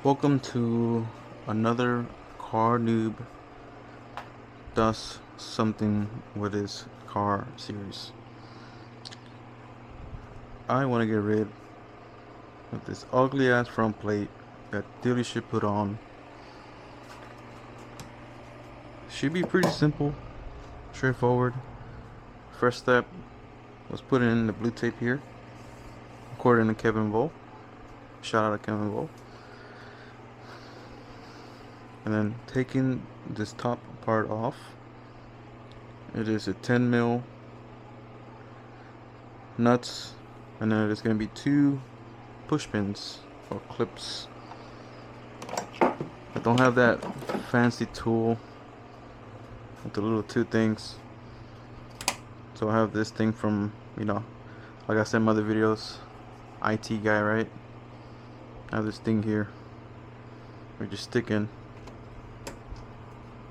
Welcome to another car noob does something with his car series. I want to get rid of this ugly ass front plate that dealership put on. Should be pretty simple, straightforward. First step was putting in the blue tape here, according to Kevin Vol. Shout out to Kevin Vol. And then taking this top part off. It is a 10 mil nuts, and then there's going to be two push pins or clips. I don't have that fancy tool with the little two things, so I have this thing from, like I said in my other videos, IT guy, right? I have this thing here. We just stick in.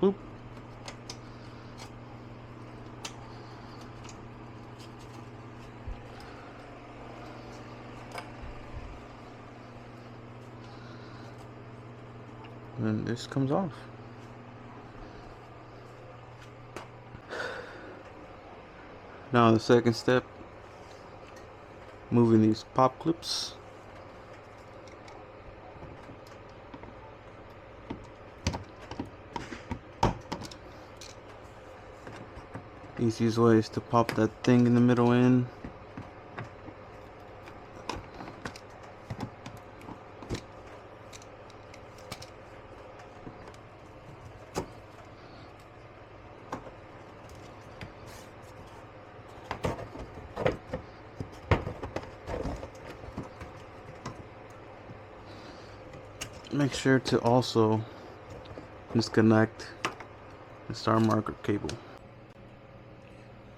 Boop. And this comes off. Now the second step, moving these pop clips. Easiest way is to pop that thing in the middle in. Make sure to also disconnect the star marker cable.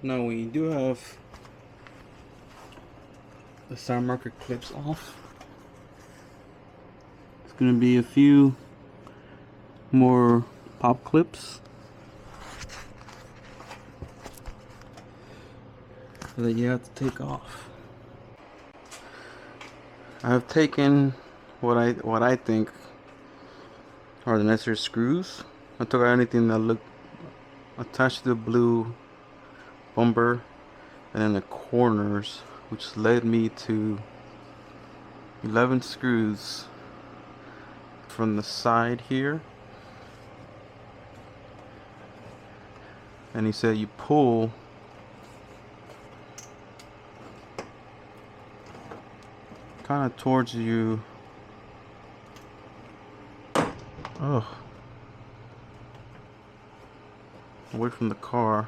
Now we do have the star marker clips off. It's going to be a few more pop clips that you have to take off. I have taken what I think are the necessary screws. I took out anything that looked attached to the blue bumper, and then the corners, which led me to 11 screws from the side here. And he said you pull kind of towards you. Away from the car.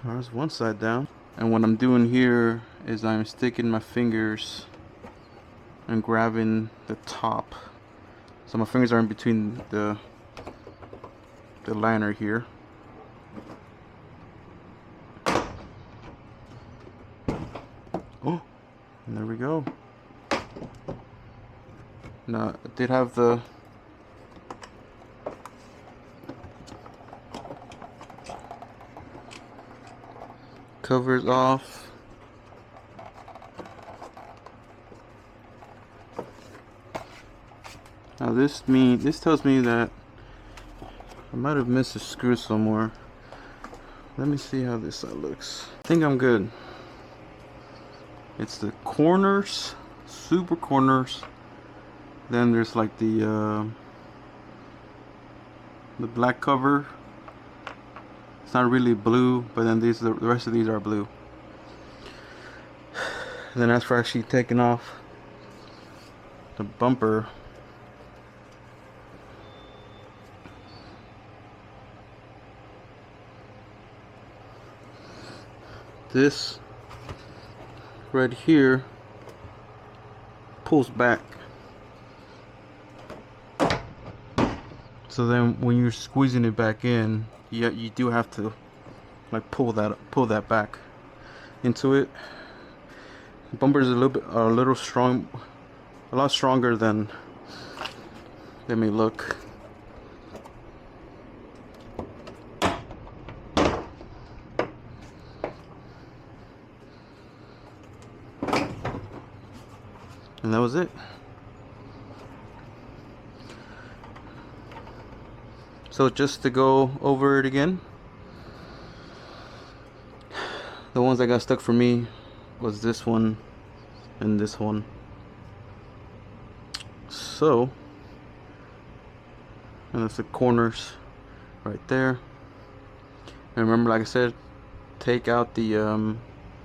There's one side down. And what I'm doing here is I'm sticking my fingers and grabbing the top. So my fingers are in between the liner here. Oh, and there we go. Now, I did have the covers off. Now this tells me that I might have missed a screw somewhere. Let me see how this side looks. I think I'm good. It's the corners, super corners. Then there's like the black cover. It's not really blue, but then the rest of these are blue. And then as for actually taking off the bumper, this right here pulls back. So then when you're squeezing it back in, you do have to like pull that back into it. The bumper is a little strong, a lot stronger than they may look. And that was it. So just to go over it again, the ones that got stuck for me was this one and this one. So, and that's the corners right there. And remember, like I said, take out the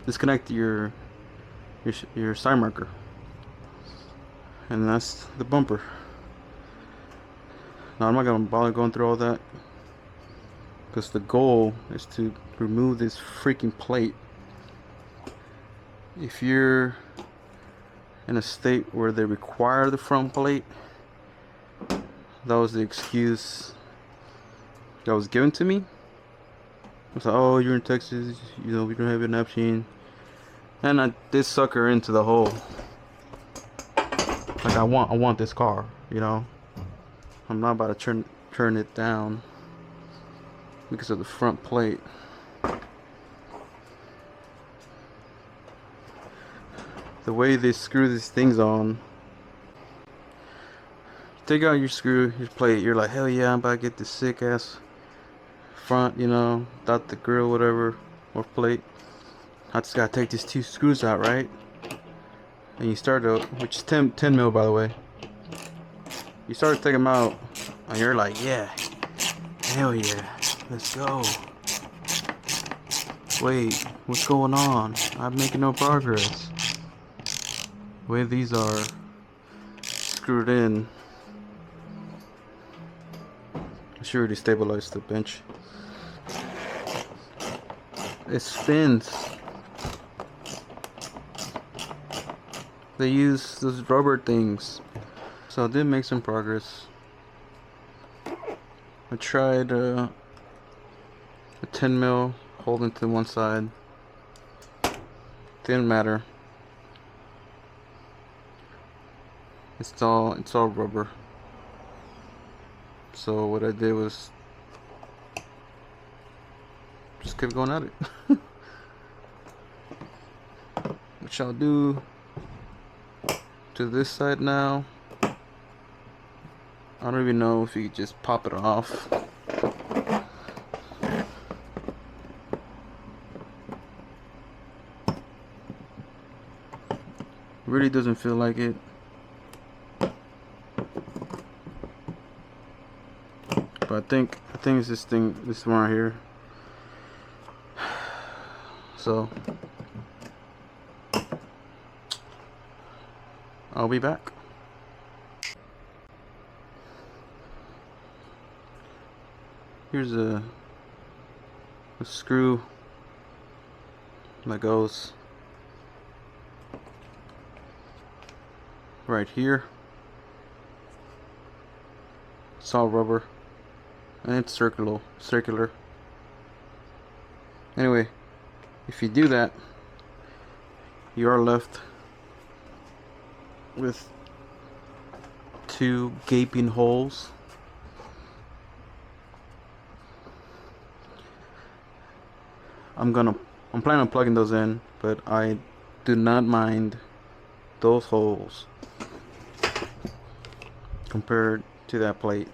disconnect your side marker, and that's the bumper. Now I'm not gonna bother going through all that, because the goal is to remove this freaking plate. If you're in a state where they require the front plate, that was the excuse that was given to me. It's like, oh, you're in Texas, you know, we don't have an option. And I did sucker into the hole. Like, I want this car, you know. I'm not about to turn it down because of the front plate. The way they screw these things on, take out your plate, you're like, hell yeah, I'm about to get this sick ass front, you know, without the grill, whatever, or plate. I just gotta take these 2 screws out, right? And you start to, which is 10 mil, by the way. You start to take them out, and you're like, yeah, hell yeah, let's go. Wait, what's going on? I'm making no progress. The way these are screwed in, I should already stabilize the bench. It spins. They use those rubber things. So I did make some progress. I tried a 10 mil holding to one side. Didn't matter. It's all rubber. So what I did was just keep going at it. Which I'll do to this side now. I don't even know if you could just pop it off. Really doesn't feel like it. But I think it's this one right here. So I'll be back. Here's a screw that goes right here. It's all rubber and it's circular. Anyway, if you do that, you are left with 2 gaping holes. I'm planning on plugging those in, but I do not mind those holes compared to that plate.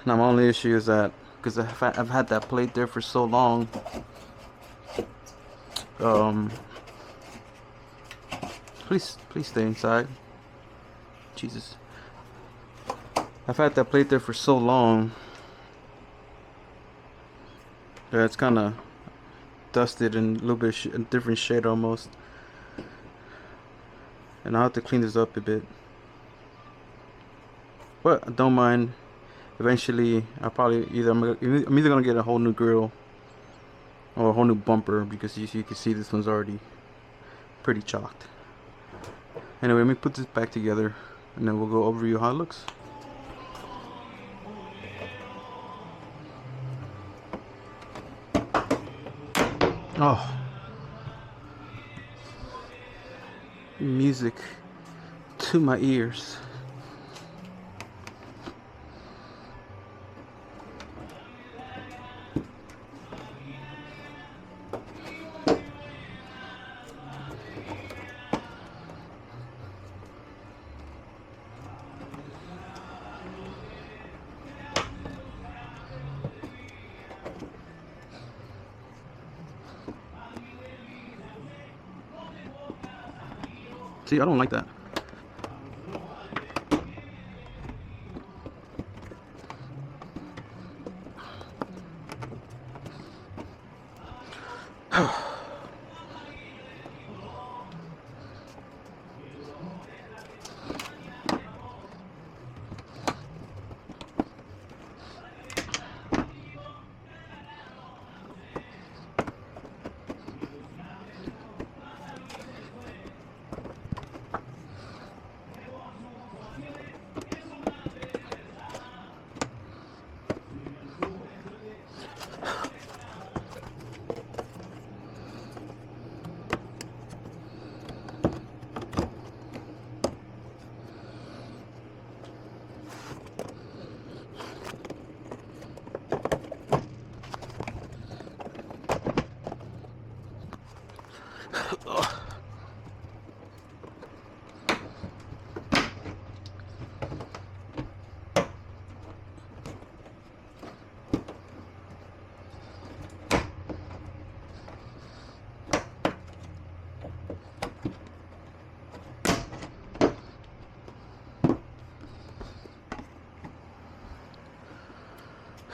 Now my only issue is that because I've had that plate there for so long, please stay inside. Jesus. I've had that plate there for so long that it's kind of dusted and a little bit a different shade almost, and I'll have to clean this up a bit, but I don't mind. Eventually I'll probably I'm either gonna get a whole new grill or a whole new bumper, because you can see this one's already pretty chalked. Anyway, let me put this back together and then we'll go over you how it looks. Oh, music to my ears. See, I don't like that.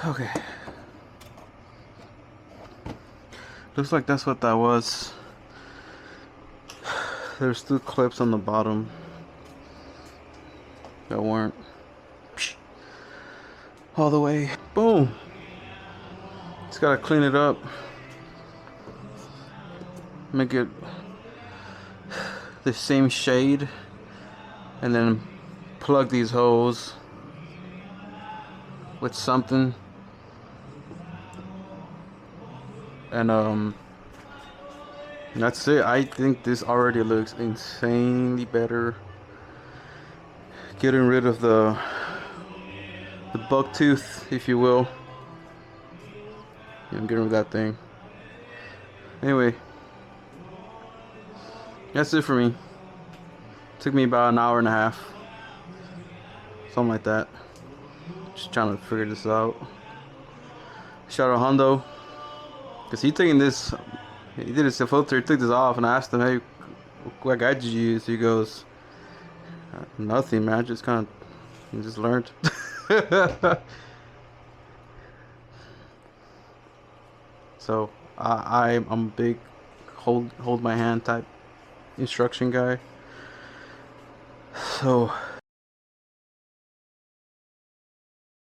Okay. Looks like that's what that was. There's two clips on the bottom that weren't all the way. Boom. Just gotta clean it up. Make it the same shade. And then plug these holes with something. And that's it. I think this already looks insanely better. Getting rid of the buck tooth, if you will. Yeah, I'm getting rid of that thing. Anyway, that's it for me. Took me about an hour and a half, something like that. Just trying to figure this out. Shout out Hondo, cause he taking this. He did his filter. He took this off, and I asked him, "Hey, what guide did you use?" He goes, "Nothing, man. I just kind of just learned." So I'm a big hold my hand type instruction guy. So